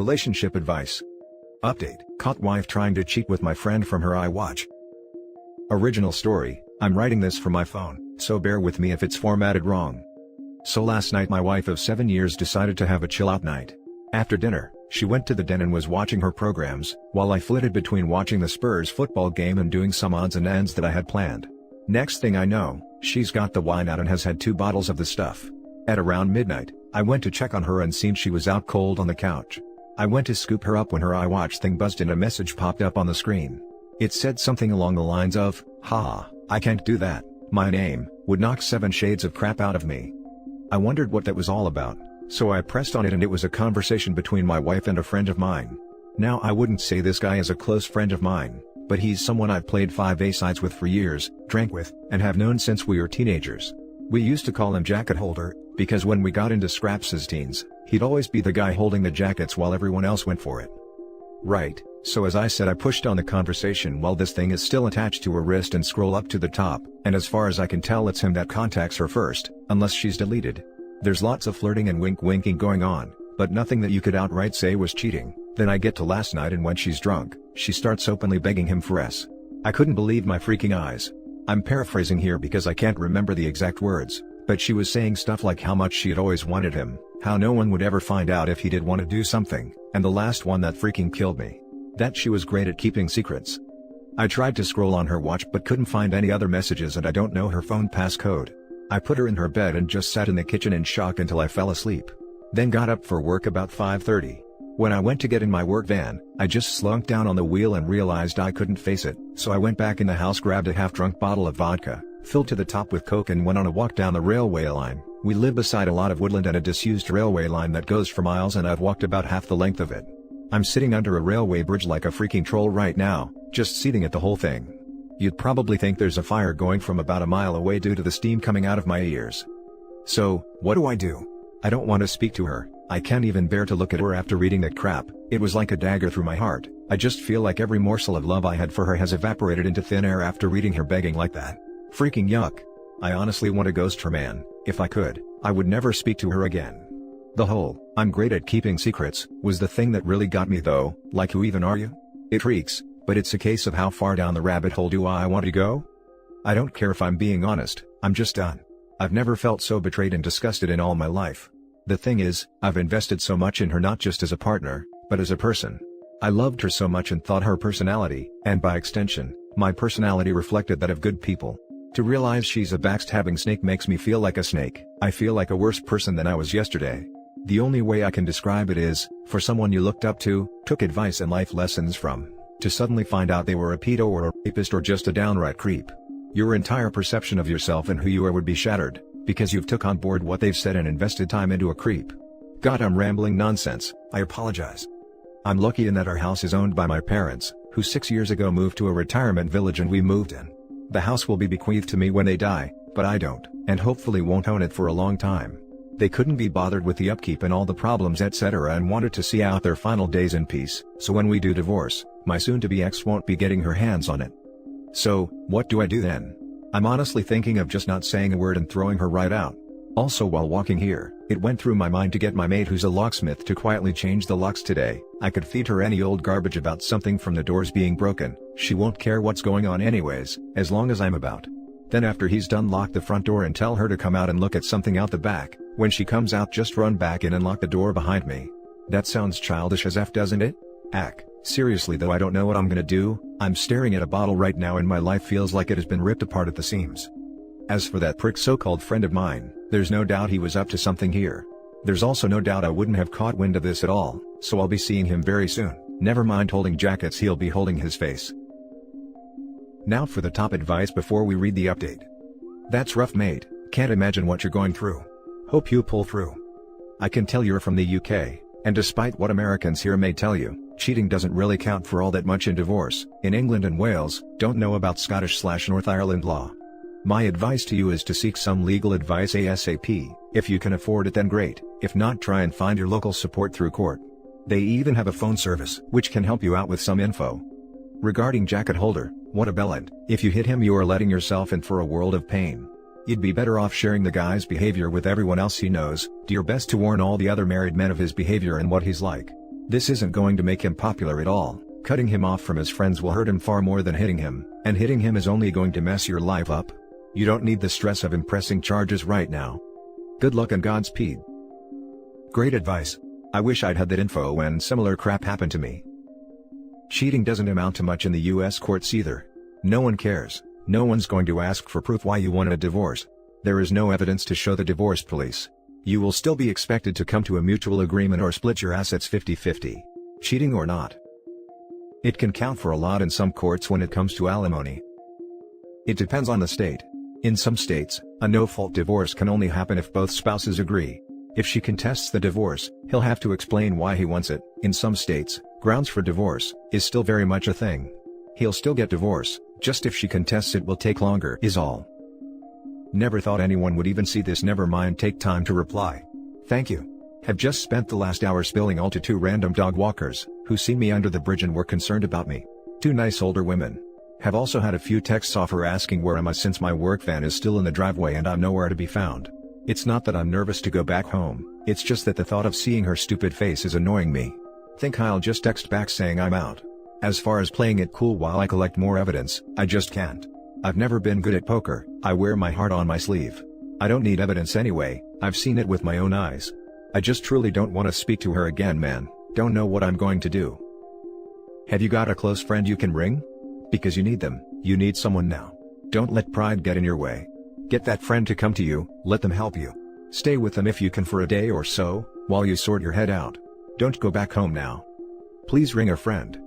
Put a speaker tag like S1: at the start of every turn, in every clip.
S1: Relationship advice. Update: caught wife trying to cheat with my friend from her iWatch. Original story: I'm writing this from my phone, so bear with me if it's formatted wrong. So last night my wife of 7 years decided to have a chill out night. After dinner, she went to the den and was watching her programs, while I flitted between watching the Spurs football game and doing some odds and ends that I had planned. Next thing I know, she's got the wine out and has had 2 bottles of the stuff. At around midnight, I went to check on her and seen she was out cold on the couch. I went to scoop her up when her iWatch thing buzzed and a message popped up on the screen. It said something along the lines of, "Haha, I can't do that, my name would knock 7 shades of crap out of me." I wondered what that was all about, so I pressed on it and it was a conversation between my wife and a friend of mine. Now I wouldn't say this guy is a close friend of mine, but he's someone I've played 5A-sides with for years, drank with, and have known since we were teenagers. We used to call him Jacket Holder, because when we got into scraps as teens, he'd always be the guy holding the jackets while everyone else went for it. Right, so as I said, I pushed on the conversation while this thing is still attached to her wrist and scroll up to the top, and as far as I can tell it's him that contacts her first, unless she's deleted. There's lots of flirting and wink-winking going on, but nothing that you could outright say was cheating. Then I get to last night and when she's drunk, she starts openly begging him for S. I couldn't believe my freaking eyes. I'm paraphrasing here because I can't remember the exact words, but she was saying stuff like how much she had always wanted him, how no one would ever find out if he did want to do something, and the last one that freaking killed me: that she was great at keeping secrets. I tried to scroll on her watch but couldn't find any other messages and I don't know her phone passcode. I put her in her bed and just sat in the kitchen in shock until I fell asleep. Then got up for work about 5:30. When I went to get in my work van, I just slumped down on the wheel and realized I couldn't face it, so I went back in the house, grabbed a half-drunk bottle of vodka, filled to the top with Coke and went on a walk down the railway line. We live beside a lot of woodland and a disused railway line that goes for miles and I've walked about half the length of it. I'm sitting under a railway bridge like a freaking troll right now, just seething at the whole thing. You'd probably think there's a fire going from about a mile away due to the steam coming out of my ears. So, what do? I don't want to speak to her. I can't even bear to look at her after reading that crap. It was like a dagger through my heart. I just feel like every morsel of love I had for her has evaporated into thin air after reading her begging like that. Freaking yuck. I honestly want to ghost her, man. If I could, I would never speak to her again. The whole "I'm great at keeping secrets" was the thing that really got me though. Like, who even are you? It reeks, but it's a case of how far down the rabbit hole do I want to go? I don't care if I'm being honest, I'm just done. I've never felt so betrayed and disgusted in all my life. The thing is, I've invested so much in her, not just as a partner, but as a person. I loved her so much and thought her personality, and by extension, my personality, reflected that of good people. To realize she's a backstabbing snake makes me feel like a snake. I feel like a worse person than I was yesterday. The only way I can describe it is, for someone you looked up to, took advice and life lessons from, to suddenly find out they were a pedo or a rapist or just a downright creep. Your entire perception of yourself and who you are would be shattered, because you've took on board what they've said and invested time into a creep. God, I'm rambling nonsense, I apologize. I'm lucky in that our house is owned by my parents, who 6 years ago moved to a retirement village and we moved in. The house will be bequeathed to me when they die, but I don't, and hopefully won't own it for a long time. They couldn't be bothered with the upkeep and all the problems etc. and wanted to see out their final days in peace, so when we do divorce, my soon-to-be ex won't be getting her hands on it. So, what do I do then? I'm honestly thinking of just not saying a word and throwing her right out. Also, while walking here, it went through my mind to get my maid, who's a locksmith, to quietly change the locks today. I could feed her any old garbage about something from the doors being broken. She won't care what's going on anyways, as long as I'm about. Then after he's done, lock the front door and tell her to come out and look at something out the back. When she comes out, just run back in and lock the door behind me. That sounds childish as F, doesn't it? Seriously though, I don't know what I'm gonna do. I'm staring at a bottle right now and my life feels like it has been ripped apart at the seams. As for that prick so-called friend of mine, there's no doubt he was up to something here. There's also no doubt I wouldn't have caught wind of this at all, so I'll be seeing him very soon. Never mind holding jackets, he'll be holding his face. Now for the top advice before we read the update. That's rough, mate. Can't imagine what you're going through. Hope you pull through. I can tell you're from the UK, and despite what Americans here may tell you, cheating doesn't really count for all that much in divorce. In England and Wales, don't know about Scottish/North Ireland law. My advice to you is to seek some legal advice ASAP. If you can afford it, then great. If not, try and find your local support through court. They even have a phone service which can help you out with some info. Regarding Jacket Holder, what a bellend. If you hit him, you are letting yourself in for a world of pain. You'd be better off sharing the guy's behavior with everyone else he knows. Do your best to warn all the other married men of his behavior and what he's like. This isn't going to make him popular at all. Cutting him off from his friends will hurt him far more than hitting him, and hitting him is only going to mess your life up. You don't need the stress of him pressing charges right now. Good luck and Godspeed. Great advice. I wish I'd had that info when similar crap happened to me. Cheating doesn't amount to much in the US courts either. No one cares. No one's going to ask for proof why you wanted a divorce. There is no evidence to show the divorce police. You will still be expected to come to a mutual agreement or split your assets 50-50. Cheating or not. It can count for a lot in some courts when it comes to alimony. It depends on the state. In some states, a no-fault divorce can only happen if both spouses agree. If she contests the divorce, he'll have to explain why he wants it. In some states, grounds for divorce is still very much a thing. He'll still get divorce, just if she contests it will take longer is all. Never thought anyone would even see this, never mind, take time to reply. Thank you. Have just spent the last hour spilling all to two random dog walkers, who see me under the bridge and were concerned about me. Two nice older women. Have also had a few texts off her asking where am I since my work van is still in the driveway and I'm nowhere to be found. It's not that I'm nervous to go back home, it's just that the thought of seeing her stupid face is annoying me. Think I'll just text back saying I'm out. As far as playing it cool while I collect more evidence, I just can't. I've never been good at poker, I wear my heart on my sleeve. I don't need evidence anyway, I've seen it with my own eyes. I just truly don't want to speak to her again, man, don't know what I'm going to do. Have you got a close friend you can ring? Because you need them, you need someone now. Don't let pride get in your way. Get that friend to come to you, let them help you. Stay with them if you can for a day or so, while you sort your head out. Don't go back home now. Please ring a friend.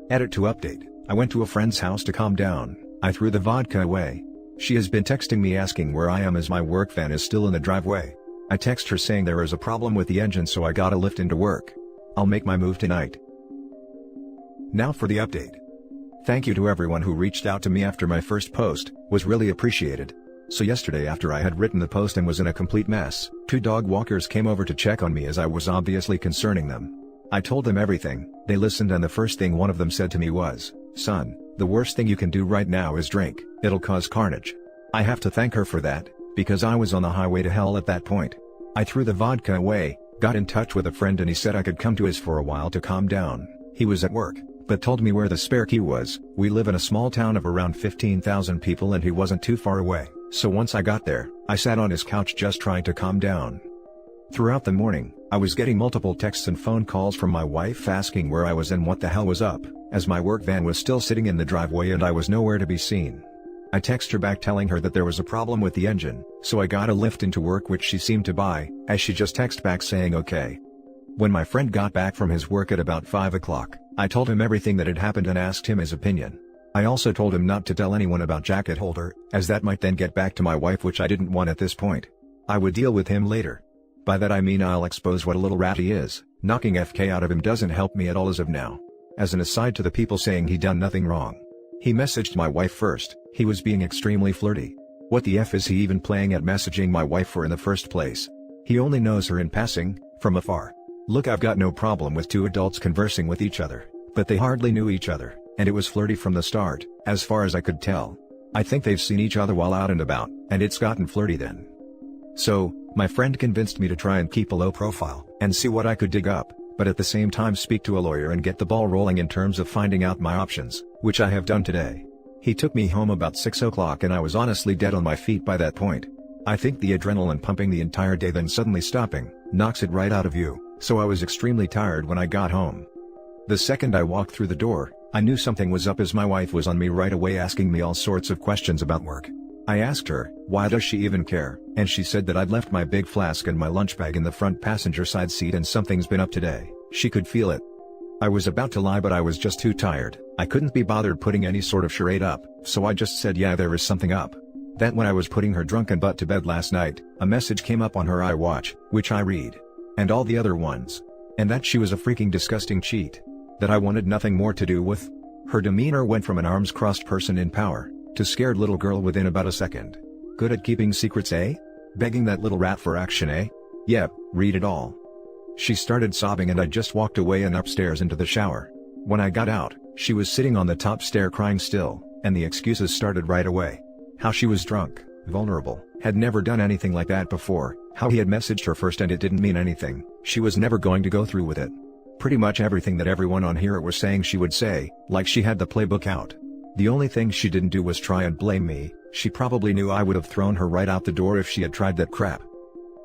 S1: Edit to update. I went to a friend's house to calm down, I threw the vodka away. She has been texting me asking where I am as my work van is still in the driveway. I text her saying there is a problem with the engine so I gotta lift into work. I'll make my move tonight. Now for the update. Thank you to everyone who reached out to me after my first post, was really appreciated. So yesterday after I had written the post and was in a complete mess, two dog walkers came over to check on me as I was obviously concerning them. I told them everything, they listened and the first thing one of them said to me was, "Son, the worst thing you can do right now is drink, it'll cause carnage." I have to thank her for that, because I was on the highway to hell at that point. I threw the vodka away, got in touch with a friend and he said I could come to his for a while to calm down. He was at work, but told me where the spare key was. We live in a small town of around 15,000 people and he wasn't too far away, so once I got there, I sat on his couch just trying to calm down. Throughout the morning, I was getting multiple texts and phone calls from my wife asking where I was and what the hell was up, as my work van was still sitting in the driveway and I was nowhere to be seen. I text her back telling her that there was a problem with the engine, so I got a lift into work which she seemed to buy, as she just texted back saying okay. When my friend got back from his work at about 5 o'clock, I told him everything that had happened and asked him his opinion. I also told him not to tell anyone about jacket holder, as that might then get back to my wife which I didn't want at this point. I would deal with him later. By that I mean I'll expose what a little rat he is. Knocking FK out of him doesn't help me at all as of now. As an aside to the people saying he done nothing wrong. He messaged my wife first, he was being extremely flirty. What the F is he even playing at messaging my wife for in the first place? He only knows her in passing, from afar. Look, I've got no problem with two adults conversing with each other, but they hardly knew each other, and it was flirty from the start, as far as I could tell. I think they've seen each other while out and about, and it's gotten flirty then. So, my friend convinced me to try and keep a low profile, and see what I could dig up, but at the same time speak to a lawyer and get the ball rolling in terms of finding out my options, which I have done today. He took me home about 6 o'clock and I was honestly dead on my feet by that point. I think the adrenaline pumping the entire day then suddenly stopping, knocks it right out of you, so I was extremely tired when I got home. The second I walked through the door, I knew something was up as my wife was on me right away asking me all sorts of questions about work. I asked her, why does she even care, and she said that I'd left my big flask and my lunch bag in the front passenger side seat and something's been up today. She could feel it. I was about to lie but I was just too tired, I couldn't be bothered putting any sort of charade up, so I just said yeah there is something up. That when I was putting her drunken butt to bed last night, a message came up on her iWatch, which I read. And all the other ones. And that she was a freaking disgusting cheat. That I wanted nothing more to do with. Her demeanor went from an arms-crossed person in power, to scared little girl within about a second. Good at keeping secrets, eh? Begging that little rat for action, eh? Yep, read it all. She started sobbing and I just walked away and upstairs into the shower. When I got out, she was sitting on the top stair crying still, and the excuses started right away. How she was drunk, vulnerable, had never done anything like that before, How he had messaged her first and it didn't mean anything, she was never going to go through with it. Pretty much everything that everyone on here was saying she would say, like she had the playbook out. The only thing she didn't do was try and blame me. She probably knew I would have thrown her right out the door if she had tried that crap.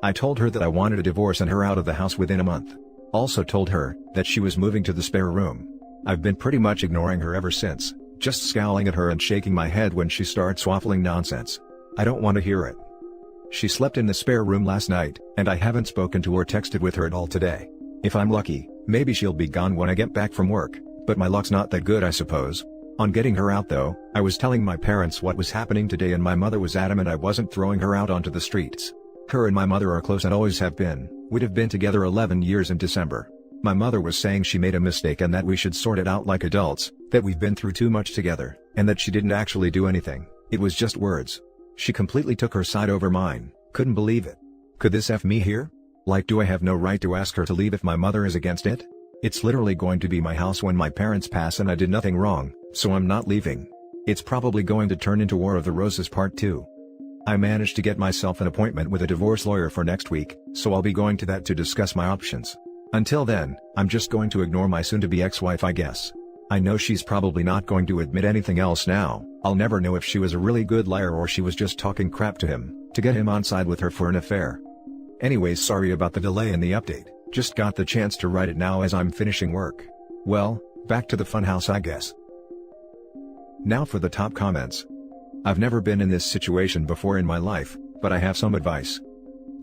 S1: I told her that I wanted a divorce and her out of the house within a month. Also told her that she was moving to the spare room. I've been pretty much ignoring her ever since, just scowling at her and shaking my head when she starts waffling nonsense. I don't want to hear it. She slept in the spare room last night, and I haven't spoken to or texted with her at all today. If I'm lucky, maybe she'll be gone when I get back from work, but my luck's not that good I suppose. On getting her out though, I was telling my parents what was happening today and my mother was adamant I wasn't throwing her out onto the streets. Her and my mother are close and always have been. We'd have been together 11 years in December. My mother was saying she made a mistake and that we should sort it out like adults, that we've been through too much together, and that she didn't actually do anything, it was just words. She completely took her side over mine, couldn't believe it. Could this F me here? Like, do I have no right to ask her to leave if my mother is against it? It's literally going to be my house when my parents pass and I did nothing wrong, so I'm not leaving. It's probably going to turn into War of the Roses Part 2. I managed to get myself an appointment with a divorce lawyer for next week, so I'll be going to that to discuss my options. Until then, I'm just going to ignore my soon-to-be ex-wife I guess. I know she's probably not going to admit anything else now. I'll never know if she was a really good liar or she was just talking crap to him, to get him on side with her for an affair. Anyways, sorry about the delay in the update, just got the chance to write it now as I'm finishing work. Well, back to the funhouse I guess. Now for the top comments. I've never been in this situation before in my life, but I have some advice.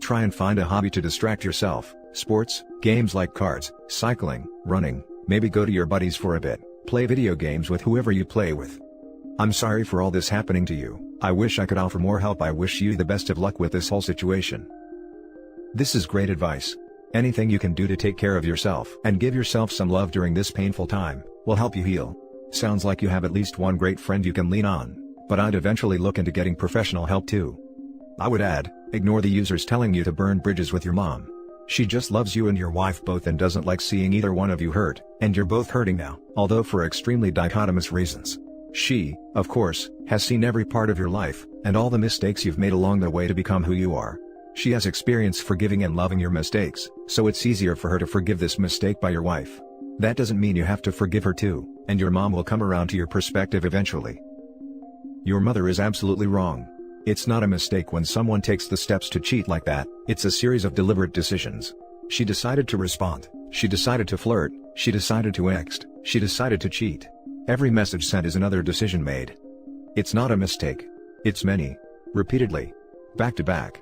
S1: Try and find a hobby to distract yourself, sports, games like cards, cycling, running, maybe go to your buddies for a bit, play video games with whoever you play with. I'm sorry for all this happening to you, I wish I could offer more help. I wish you the best of luck with this whole situation. This is great advice. Anything you can do to take care of yourself and give yourself some love during this painful time will help you heal. Sounds like you have at least one great friend you can lean on, but I'd eventually look into getting professional help too. I would add, ignore the users telling you to burn bridges with your mom. She just loves you and your wife both and doesn't like seeing either one of you hurt, and you're both hurting now, although for extremely dichotomous reasons. She, of course, has seen every part of your life, and all the mistakes you've made along the way to become who you are. She has experience forgiving and loving your mistakes, so it's easier for her to forgive this mistake by your wife. That doesn't mean you have to forgive her too, and your mom will come around to your perspective eventually. Your mother is absolutely wrong. It's not a mistake when someone takes the steps to cheat like that, it's a series of deliberate decisions. She decided to respond, she decided to flirt, she decided to text, she decided to cheat. Every message sent is another decision made. It's not a mistake. It's many. Repeatedly. Back to back.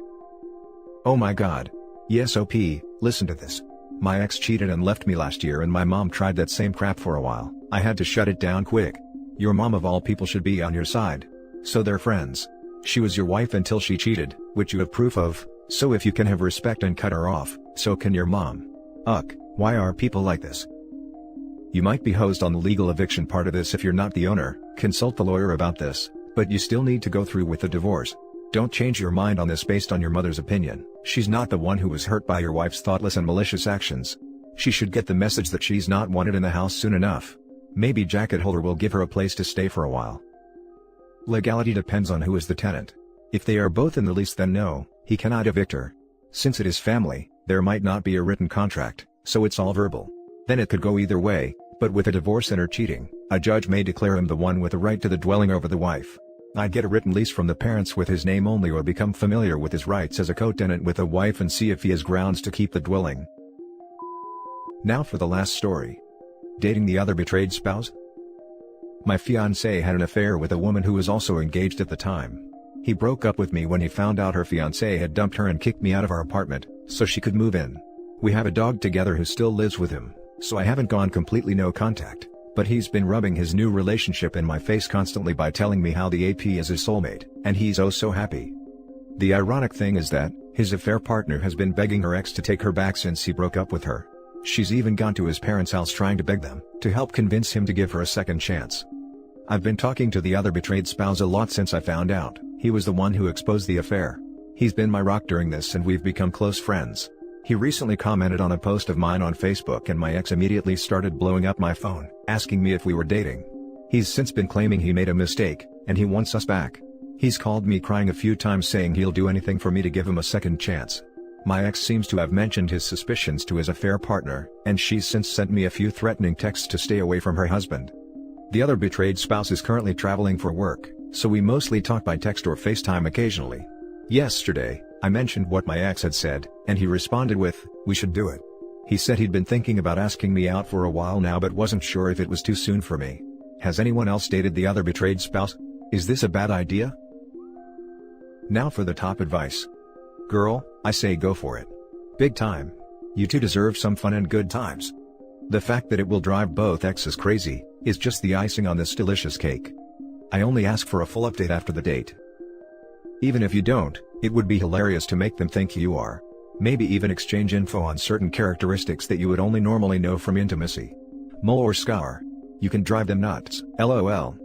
S1: Oh my god. Yes OP, listen to this. My ex cheated and left me last year and my mom tried that same crap for a while. I had to shut it down quick. Your mom of all people should be on your side. So they're friends. She was your wife until she cheated, which you have proof of, so if you can have respect and cut her off, so can your mom. Ugh, why are people like this? You might be hosed on the legal eviction part of this if you're not the owner, consult the lawyer about this, but you still need to go through with the divorce. Don't change your mind on this based on your mother's opinion. She's not the one who was hurt by your wife's thoughtless and malicious actions. She should get the message that she's not wanted in the house soon enough. Maybe jacket holder will give her a place to stay for a while. Legality depends on who is the tenant. If they are both in the lease then no, he cannot evict her. Since it is family, there might not be a written contract, so it's all verbal. Then it could go either way, but with a divorce and her cheating, a judge may declare him the one with the right to the dwelling over the wife. I'd get a written lease from the parents with his name only or become familiar with his rights as a co-tenant with a wife and see if he has grounds to keep the dwelling. Now for the last story. Dating the other betrayed spouse? My fiancé had an affair with a woman who was also engaged at the time. He broke up with me when he found out her fiancé had dumped her and kicked me out of our apartment, so she could move in. We have a dog together who still lives with him, so I haven't gone completely no contact, but he's been rubbing his new relationship in my face constantly by telling me how the AP is his soulmate, and he's oh so happy. The ironic thing is that, his affair partner has been begging her ex to take her back since he broke up with her. She's even gone to his parents' house trying to beg them to help convince him to give her a second chance. I've been talking to the other betrayed spouse a lot since I found out he was the one who exposed the affair. He's been my rock during this and we've become close friends. He recently commented on a post of mine on Facebook and my ex immediately started blowing up my phone, asking me if we were dating. He's since been claiming he made a mistake, and he wants us back. He's called me crying a few times saying he'll do anything for me to give him a second chance. My ex seems to have mentioned his suspicions to his affair partner, and she's since sent me a few threatening texts to stay away from her husband. The other betrayed spouse is currently traveling for work, so we mostly talk by text or FaceTime occasionally. Yesterday, I mentioned what my ex had said, and he responded with, "We should do it." He said he'd been thinking about asking me out for a while now but wasn't sure if it was too soon for me. Has anyone else dated the other betrayed spouse? Is this a bad idea? Now for the top advice. Girl, I say go for it. Big time. You two deserve some fun and good times. The fact that it will drive both exes crazy is just the icing on this delicious cake. I only ask for a full update after the date. Even if you don't, it would be hilarious to make them think you are. Maybe even exchange info on certain characteristics that you would only normally know from intimacy. Mole or scar. You can drive them nuts, lol.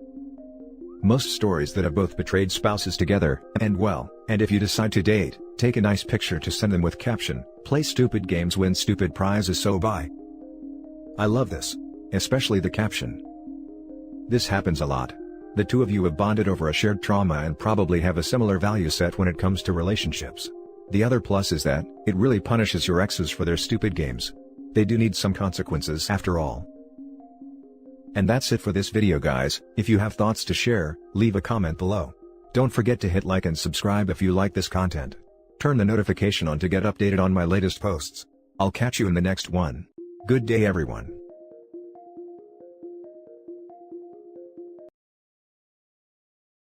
S1: Most stories that have both betrayed spouses together end well, and if you decide to date, take a nice picture to send them with caption, "Play stupid games, win stupid prizes, so bye." I love this. Especially the caption. This happens a lot. The two of you have bonded over a shared trauma and probably have a similar value set when it comes to relationships. The other plus is that, it really punishes your exes for their stupid games. They do need some consequences after all. And that's it for this video guys. If you have thoughts to share, leave a comment below. Don't forget to hit like and subscribe if you like this content. Turn the notification on to get updated on my latest posts. I'll catch you in the next one. Good day everyone.